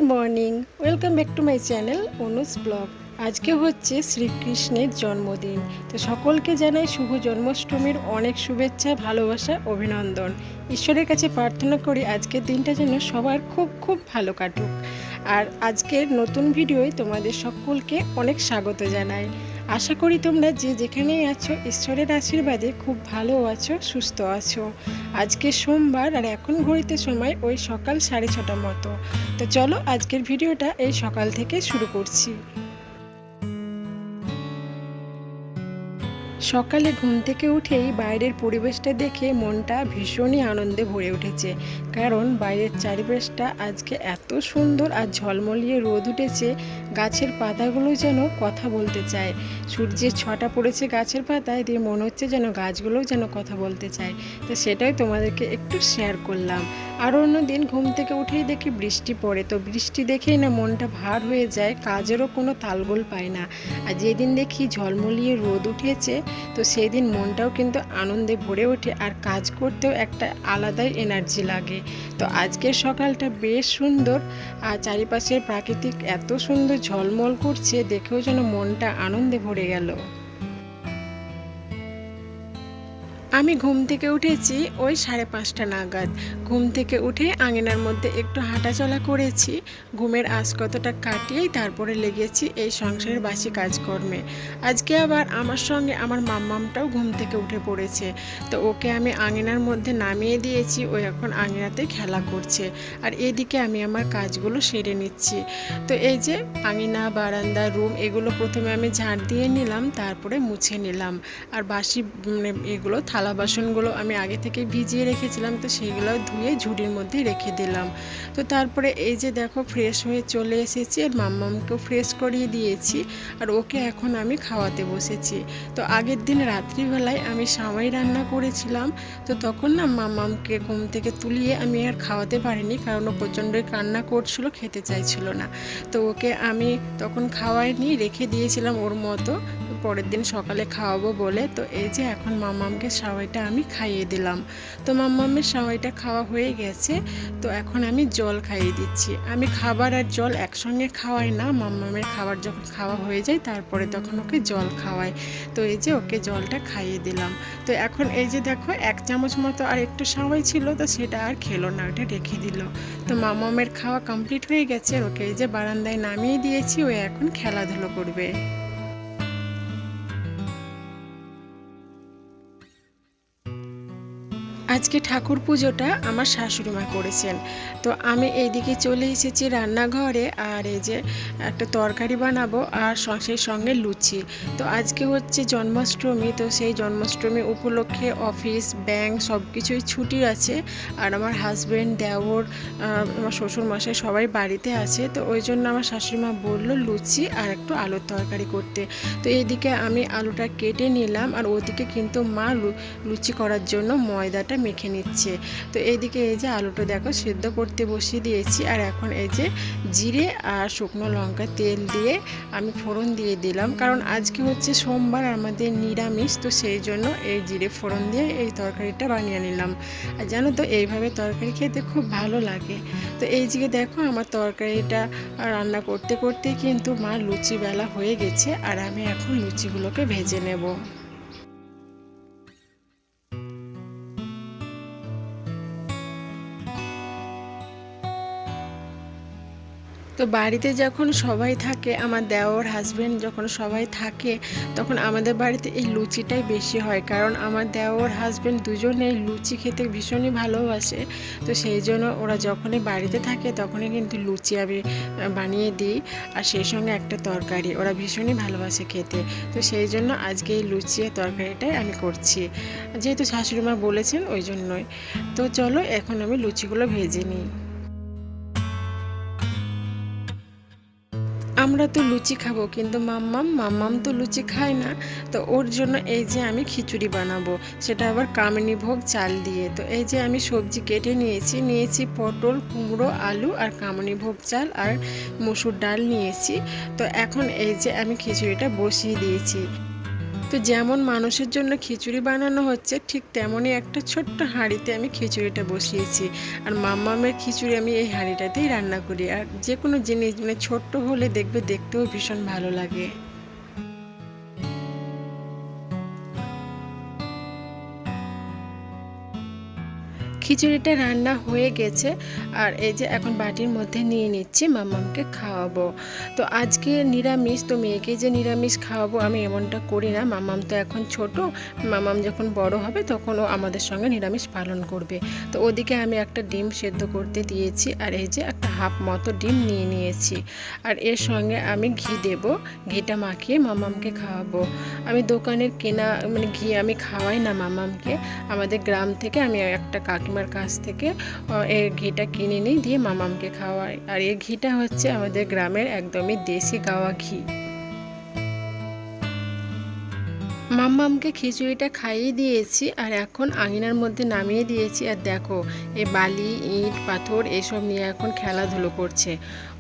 Good morning, welcome back to my channel Anuj blog. আজকে হচ্ছে শ্রীকৃষ্ণের জন্মদিন। তো সকলকে জানাই শুভ জন্মাষ্টমীর অনেক শুভেচ্ছা, ভালোবাসা, অভিনন্দন। ঈশ্বরের কাছে প্রার্থনা করি আজকের দিনটা যেন সবার খুব খুব ভালো কাটুক। আর আজকের নতুন ভিডিওয় তোমাদের সকলকে অনেক স্বাগত জানাই। আশা করি তোমরা যে যেখানেই আছো ঈশ্বরের আশীর্বাদে খুব ভালো আছো, সুস্থ আছো। আজকে সোমবার আর এখন ঘড়িতে সময় ওই সকাল 6:30 মতো। তো চলো আজকের ভিডিওটা এই সকাল থেকে শুরু করছি। সকালে ঘুম থেকে উঠেই বাইরের পরিবেশটা দেখে মনটা ভীষণই আনন্দে ভরে উঠেছে। কারণ বাইরের চারিপাশটা আজকে এত সুন্দর আর ঝলমলিয়ে রোদ উঠেছে, গাছের পাতাগুলো যেন কথা বলতে চায়। সূর্যের ছটা পড়েছে গাছের পাতায়, দিয়ে মনে হচ্ছে যেন গাছগুলোও যেন কথা বলতে চায়। তো সেটাই তোমাদেরকে একটু শেয়ার করলাম। আর অন্য দিন ঘুম থেকে উঠেই দেখি বৃষ্টি পড়ে, তো বৃষ্টি দেখেই না মনটা ভার হয়ে যায়, কাজেরও কোনো তালগোল পায় না। আর যেদিন দেখি ঝলমলিয়ে রোদ উঠেছে, তো সেই দিন মনটাও কিন্তু আনন্দে ভরে ওঠে, আর কাজ করতেও একটা আলাদাই এনার্জি লাগে। তো আজকের সকালটা বেশ সুন্দর, আর চারিপাশের প্রাকৃতিক এত সুন্দর ঝলমল করছে, দেখেও যেন মনটা আনন্দে ভরে গেল। আমি ঘুম থেকে উঠেছি ওই 5:30 নাগাদ। ঘুম থেকে উঠে আঙিনার মধ্যে একটু হাঁটাচলা করেছি, ঘুমের আঁচকতটা কাটিয়েই তারপরে লেগেছি এই সংসারের বাসি কাজকর্মে। আজকে আবার আমার সঙ্গে আমার মাম্মামটাও ঘুম থেকে উঠে পড়েছে। তো ওকে আমি আঙিনার মধ্যে নামিয়ে দিয়েছি, ও এখন আঙিনাতে খেলা করছে, আর এদিকে আমি আমার কাজগুলো সেরে নিচ্ছি। তো এই যে আঙিনা, বারান্দা, রুম এগুলো প্রথমে আমি ঝাড় দিয়ে নিলাম, তারপরে মুছে নিলাম। আর বাসি এগুলো থালা বাসনগুলো আমি আগে থেকে ভিজিয়ে রেখেছিলাম, তো সেগুলো ধুয়ে ঝুড়ির মধ্যে রেখে দিলাম। তো তারপরে এই যে দেখো ফ্রেশ হয়ে চলে এসেছি, আর মাম্মামকেও ফ্রেশ করিয়ে দিয়েছি, আর ওকে এখন আমি খাওয়াতে বসেছি। তো আগের দিন রাত্রিবেলায় আমি সামাই রান্না করেছিলাম, তো তখন না মাম্মামকে ঘুম থেকে তুলিয়ে আমি আর খাওয়াতে পারিনি, কারণ ও প্রচণ্ডই কান্না করছিল, খেতে চাইছিল না। তো ওকে আমি তখন খাওয়াইনি, রেখে দিয়েছিলাম ওর মতো, পরের দিন সকালে খাওয়াবো বলে। তো এই যে এখন মাম্মামকে সাওয়াইটা আমি খাইয়ে দিলাম। তো মাম্মামের সাওয়াইটা খাওয়া হয়ে গেছে, তো এখন আমি জল খাইয়ে দিচ্ছি। আমি খাবার আর জল একসঙ্গে খাওয়াই না, মাম্মামের খাবার যখন খাওয়া হয়ে যায় তারপরে তখন ওকে জল খাওয়াই। তো এই যে ওকে জলটা খাইয়ে দিলাম। তো এখন এই যে দেখো 1 চামচ মতো আর একটু সাওয়াই ছিল, তো সেটা আর খেলো না, ওটা রেখে দিল। তো মাম্মামের খাওয়া কমপ্লিট হয়ে গেছে, ওকে এই যে বারান্দায় নামিয়ে দিয়েছি, ও এখন খেলাধুলো করবে। আজকে ঠাকুর পুজোটা আমার শাশুড়ি মা করেছেন। তো আমি এইদিকে চলে এসেছি রান্নাঘরে, আর এই যে একটা তরকারি বানাবো, আর সেই সঙ্গে লুচি। তো আজকে হচ্ছে জন্মাষ্টমী, তো সেই জন্মাষ্টমী উপলক্ষে অফিস, ব্যাংক সব কিছুই ছুটি আছে। আর আমার হাজব্যান্ড, দেওর, আমার শ্বশুরমশাই সবাই বাড়িতে আছে। তো ওই জন্য আমার শাশুড়ি মা বললো লুচি আর একটু আলুর তরকারি করতে। তো এইদিকে আমি আলুটা কেটে নিলাম, আর ওদিকে কিন্তু মা লুচি করার জন্য ময়দাটা মেখে নিচ্ছে। তো এইদিকে এই যে আলুটা দেখো সেদ্ধ করতে বসিয়ে দিয়েছি, আর এখন এই যে জিরে আর শুকনো লঙ্কা তেল দিয়ে আমি ফোড়ন দিয়ে দিলাম, কারণ আজকে হচ্ছে সোমবার, আমাদের নিরামিষ। তো সেই জন্য এই জিরে ফোড়ন দিয়ে এই তরকারিটা বানিয়ে নিলাম। আর জানো তো এইভাবে তরকারি খেতে খুব ভালো লাগে। তো এই দিকে দেখো আমার তরকারিটা রান্না করতে করতে কিন্তু মা লুচি বেলা হয়ে গেছে, আর আমি এখন লুচিগুলোকে ভেজে নেব। তো বাড়িতে যখন সবাই থাকে, আমার দেওর, হাজব্যান্ড যখন সবাই থাকে, তখন আমাদের বাড়িতে এই লুচিটাই বেশি হয়, কারণ আমার দেওর, হাজব্যান্ড দুজনেই লুচি খেতে ভীষণই ভালোবাসে। তো সেই জন্য ওরা যখনই বাড়িতে থাকে তখনই কিন্তু লুচি আমি বানিয়ে দিই, আর সেই সঙ্গে একটা তরকারি, ওরা ভীষণই ভালোবাসে খেতে। তো সেই জন্য আজকে এই লুচি আর তরকারিটাই আমি করছি, যেহেতু শাশুড়ি মা বলেছেন ওই জন্যই। তো চলো এখন আমি লুচিগুলো ভেজে নিই। আমরা তো লুচি খাবো, কিন্তু মাম্মাম তো লুচি খায় না। তো ওর জন্য এই যে আমি খিচুড়ি বানাবো, সেটা আবার কামিনী ভোগ চাল দিয়ে। তো এই যে আমি সবজি কেটে নিয়েছি পটল, কুমড়ো, আলু, আর কামিনী ভোগ চাল, আর মসুর ডাল নিয়েছি। তো এখন এই যে আমি খিচুড়িটা বসিয়ে দিয়েছি। তো যেমন মানুষের জন্য খিচুড়ি বানানো হচ্ছে ঠিক তেমনই একটা ছোট্ট হাঁড়িতে আমি খিচুড়িটা বসিয়েছি। আর মাম্মামের খিচুড়ি আমি এই হাঁড়িটাতেই রান্না করি। আর যে কোনো জিনিস মানে ছোট্ট হলে দেখবে দেখতেও ভীষণ ভালো লাগে। খিচুড়িটা রান্না হয়ে গেছে আর এই যে এখন বাটির মধ্যে নিয়ে নিচ্ছি, মাম্মামকে খাওয়াবো। তো আজকে নিরামিষ, তো মেয়েকে যে নিরামিষ খাওয়াবো আমি এমনটা করি না। মাম্মাম তো এখন ছোট, মাম্মাম যখন বড় হবে তখন ও আমাদের সঙ্গে নিরামিষ পালন করবে। তো ওদিকে আমি একটা ডিম সেদ্ধ করতে দিয়েছি আর এই যে একটা হাফ মতো ডিম নিয়ে নিয়েছি। আর এর সঙ্গে আমি ঘি দেব, ঘিটা মাখিয়ে মাম্মামকে খাওয়াবো। আমি দোকানের কেনা মানে ঘি আমি খাওয়াই না মাম্মামকে। আমাদের গ্রাম থেকে আমি একটা কাকিমার কাছ থেকে এই ঘিটা কিনে নিই, দিয়ে মামামকে খাওয়াই। আর এই ঘিটা হচ্ছে আমাদের গ্রামের একদমই দেশি গাওয়া ঘি। মাম্মামকে খিচুড়িটা খাইয়ে দিয়েছি আর এখন আঙিনার মধ্যে নামিয়ে দিয়েছি। আর দেখো এই বালি ইট পাথর এসব নিয়ে এখন খেলাধুলো করছে।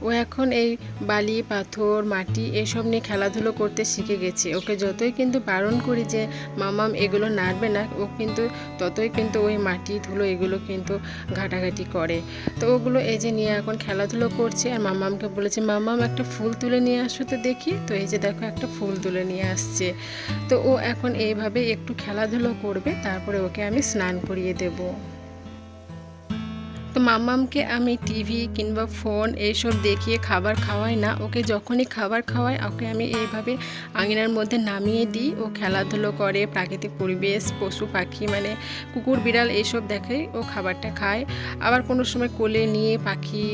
ও এখন এই বালি পাথর মাটি এসব নিয়ে খেলাধুলো করতে শিখে গেছে। ওকে যতই কিন্তু বারণ করি যে মাম্মাম এগুলো নাড়বে না, ও কিন্তু ততই কিন্তু ওই মাটি ধুলো এগুলো কিন্তু ঘাটাঘাটি করে। তো ওগুলো এই যে নিয়ে এখন খেলাধুলো করছে। আর মাম্মামকে বলেছে মাম্মাম একটা ফুল তুলে নিয়ে আসো তো দেখি। তো এই যে দেখো একটা ফুল তুলে নিয়ে আসছে। তো ও এখন এইভাবে একটু খেলাধুলো করবে, তারপরে ওকে আমি স্নান করিয়ে দেব। তো মাম্মামকে আমি টিভি কিংবা ফোন এইসব দেখিয়ে খাবার খাওয়াই না। ওকে যখনই খাবার খাওয়াই ওকে আমি এইভাবে আঙিনার মধ্যে নামিয়ে দিই। ও খেলাধুলো করে, প্রাকৃতিক পরিবেশ পশু পাখি মানে কুকুর বিড়াল এইসব দেখে ও খাবারটা খায়। আবার কোনো সময় কোলে নিয়ে পাখি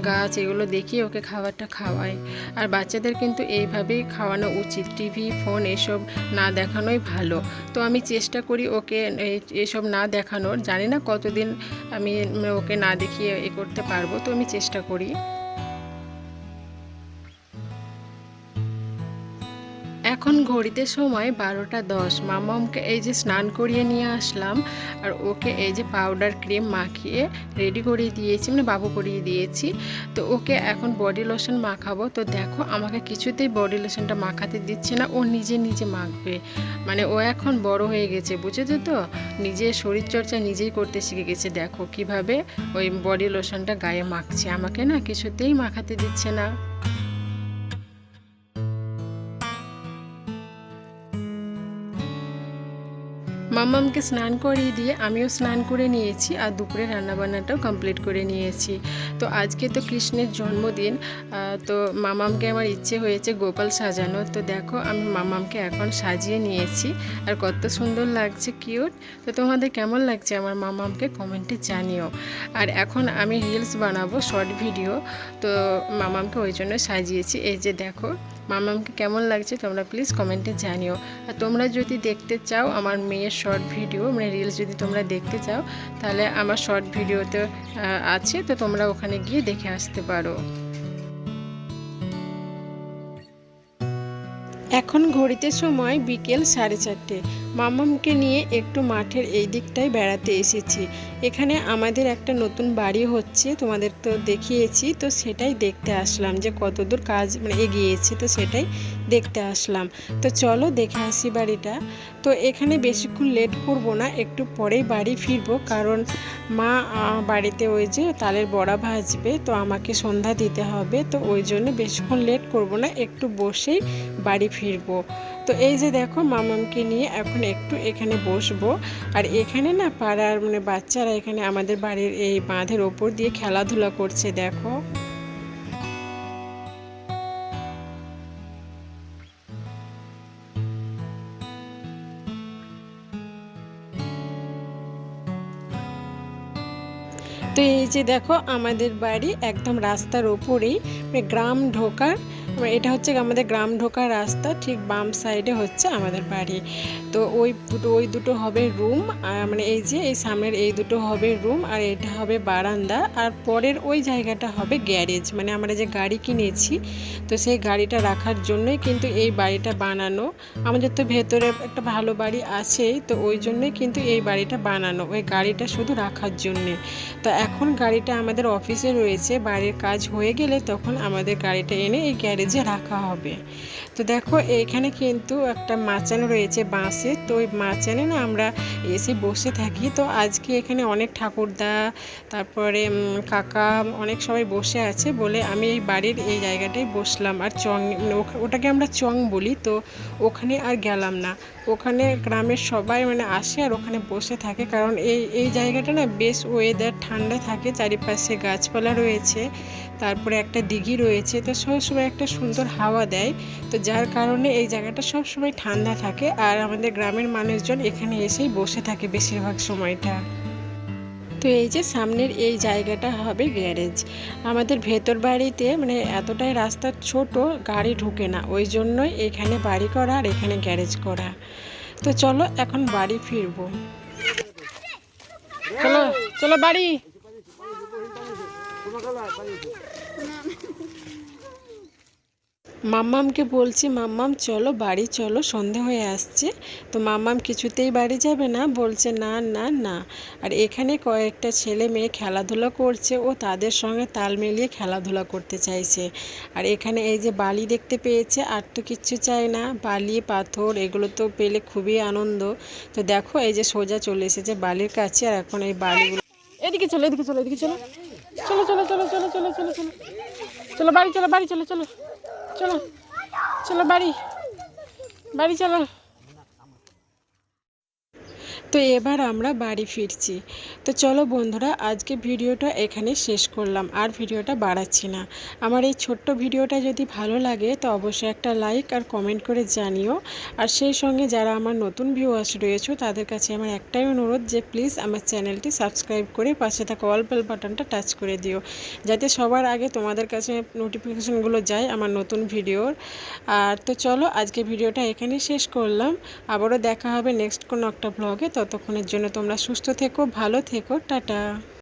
গাছ এগুলো দেখিয়ে ওকে খাবারটা খাওয়াই। আর বাচ্চাদের কিন্তু এইভাবেই খাওয়ানো উচিত, টিভি ফোন এসব না দেখানোই ভালো। তো আমি চেষ্টা করি ওকে এইসব না দেখানোর। জানি না কতদিন আমি ওকে না দেখিয়ে করতে পারবো, তো আমি চেষ্টা করি। এখন ঘড়িতে সময় 12টা 10। মামামকে এই যে স্নান করিয়ে নিয়ে আসলাম আর ওকে এই যে পাউডার ক্রিম মাখিয়ে রেডি করিয়ে দিয়েছি, মানে বাবু করিয়ে দিয়েছি। তো ওকে এখন বডি লোশন মাখাবো। তো দেখো আমাকে কিছুতেই বডি লোশনটা মাখাতে দিচ্ছে না, ও নিজে নিজে মাখবে। মানে ও এখন বড় হয়ে গেছে, বুঝেছো তো, নিজে শরীরচর্চা নিজেই করতে শিখে গেছে। দেখো কিভাবে ওই বডি লোশনটা গায়ে মাখছে, আমাকে না কিছুতেই মাখাতে দিচ্ছে না। মাম্মামকে স্নান করিয়ে দিয়ে আমিও স্নান করে নিয়েছি আর দুপুরে রান্নাবান্নাটাও কমপ্লিট করে নিয়েছি। তো আজকে তো কৃষ্ণের জন্মদিন, তো মাম্মামকে আমার ইচ্ছে হয়েছে গোপাল সাজানো। তো দেখো আমি মাম্মামকে এখন সাজিয়ে নিয়েছি আর কত সুন্দর লাগছে, কিউট। তো তোমাদের কেমন লাগছে আমার মাম্মামকে কমেন্টে জানিও। আর এখন আমি রিলস বানাবো, শর্ট ভিডিও। তো মাম্মামকে ওই জন্য সাজিয়েছি। এই যে দেখো মাম্মামকে কেমন লাগছে তোমরা প্লিজ কমেন্টে জানিও। আর তোমরা যদি দেখতে চাও আমার মেয়ের শর্ট ভিডিও মানে রিলস যদি তোমরা দেখতে চাও, তাহলে আমার শর্ট ভিডিওতে আছে, তো তোমরা ওখানে গিয়ে দেখে আসতে পারো। এখন ঘড়িতে সময় বিকেল 4:30। মাম্মামকে নিয়ে একটু মাঠের এই দিকটায় বেড়াতে এসেছি। এখানে আমাদের একটা নতুন বাড়ি হচ্ছে, তোমাদের তো দেখিয়েছি, তো সেটাই দেখতে আসলাম যে কতদূর কাজ মানে এগিয়েছে, তো সেটাই দেখতে আসলাম। তো চলো দেখে আসি বাড়িটা। তো এখানে বেশিক্ষণ লেট করব না, একটু পরেই বাড়ি ফিরবো, কারণ মা বাড়িতে ওই যে তালের বড়া ভাজবে, তো আমাকে সন্ধ্যা দিতে হবে। তো ওই জন্য বেশিক্ষণ লেট করব না, একটু বসেই বাড়ি ফিরবো। তো এই যে দেখো মামামকে নিয়ে এখন একটু এখানে বসবো। আর এখানে না পাড়ার মানে বাচ্চারা এখানে আমাদের বাড়ির এই বাঁধের ওপর দিয়ে খেলাধুলা করছে, দেখো। তো এই যে দেখো আমাদের বাড়ি একদম রাস্তার ওপরেই, গ্রাম ঢোকার, এটা হচ্ছে আমাদের গ্রাম ঢোকার রাস্তা, ঠিক বাম সাইডে হচ্ছে আমাদের বাড়ি। তো ওই দুটো হবে রুম, মানে এই যে এই সামনের এই দুটো হবে রুম, আর এটা হবে বারান্দা, আর পরের ওই জায়গাটা হবে গ্যারেজ, মানে আমরা যে গাড়ি কিনেছি তো সেই গাড়িটা রাখার জন্যই কিন্তু এই বাড়িটা বানানো। আমাদের তো ভেতরে একটা ভালো বাড়ি আছেই, তো ওই জন্যই কিন্তু এই বাড়িটা বানানো, ওই গাড়িটা শুধু রাখার জন্যে। তো এখন গাড়িটা আমাদের অফিসে রয়েছে, বাড়ির কাজ হয়ে গেলে তখন আমাদের গাড়িটা এনে এই গ্যারেজ মেজে রাখা হবে। তো দেখো এইখানে কিন্তু একটা মাচান রয়েছে বাঁশের, তো ওই মাচানে না আমরা এসে বসে থাকি। তো আজকে এখানে অনেক ঠাকুরদা, তারপরে কাকা, অনেক সবাই বসে আছে বলে আমি এই বাড়ির এই জায়গাটায় বসলাম। আর চং, ওটাকে আমরা চং বলি, তো ওখানে আর গেলাম না। ওখানে গ্রামের সবাই মানে আসে আর ওখানে বসে থাকে, কারণ এই জায়গাটা না বেশ ওয়েদার ঠান্ডা থাকে, চারিপাশে গাছপালা রয়েছে, তারপরে একটা দিঘি রয়েছে, তো সবসময় একটা সুন্দর হাওয়া দেয়। তো যার কারণে এই জায়গাটা সবসময় ঠান্ডা থাকে, আর আমাদের গ্রামের মানুষজন এখানে এসেই বসে থাকে বেশিরভাগ সময়টা। তো এই যে সামনের এই জায়গাটা হবে গ্যারেজ। আমাদের ভেতর বাড়িতে মানে এতটাই রাস্তা ছোট, গাড়ি ঢুকে না, ওই জন্যই এখানে বাড়ি করা আর এখানে গ্যারেজ করা। তো চলো এখন বাড়ি ফিরবো। চলো চলো বাড়ি। মাম্মামকে বলছি, মাম্মাম চলো বাড়ি চলো, সন্ধে হয়ে আসছে। তো মাম্মাম কিছুতেই বাড়ি যাবে না, বলছে না না না। আর এখানে কয়েকটা ছেলে মেয়ে খেলাধুলা করছে, ও তাদের সঙ্গে তাল মিলিয়ে খেলাধুলা করতে চাইছে। আর এখানে এই যে বালি দেখতে পেয়েছে, আর তো কিচ্ছু চাই না, বালি পাথর এগুলো তো পেলে খুবই আনন্দ। তো দেখো এই যে সোজা চলে এসেছে বালির কাছে, আর এখন এই বালিগুলো এদিকে চলো, এদিকে চলো, এদিকে চলো, চলো চলো চলো চলো চলো চলো চলো চলো বাড়ি চলো, বাড়ি চলো, চলো চলো চলো বাড়ি, বাড়ি চলো। তো এবার আমরা বাড়ি ফিরছি। তো চলো বন্ধুরা, আজকে ভিডিওটা এখানে শেষ করলাম, আর ভিডিওটা বাড়াচ্ছি না। আমার এই ছোট্ট ভিডিওটা যদি ভালো লাগে তো অবশ্যই একটা লাইক আর কমেন্ট করে জানিও। আর সেই সঙ্গে যারা আমার নতুন ভিউয়ার্স রয়েছে তাদের কাছে আমার একটাই অনুরোধ যে প্লিজ আমার চ্যানেলটি সাবস্ক্রাইব করে পাশে থাকা অল বেল বাটনটা টাচ করে দিও, যাতে সবার আগে তোমাদের কাছে নোটিফিকেশনগুলো যায় আমার নতুন ভিডিওর। আর তো চলো আজকে ভিডিওটা এখানেই শেষ করলাম। আবারও দেখা হবে নেক্সট কোনো একটা ব্লগে। ততক্ষণের জন্য তোমরা সুস্থ থেকো, ভালো থেকো, টাটা।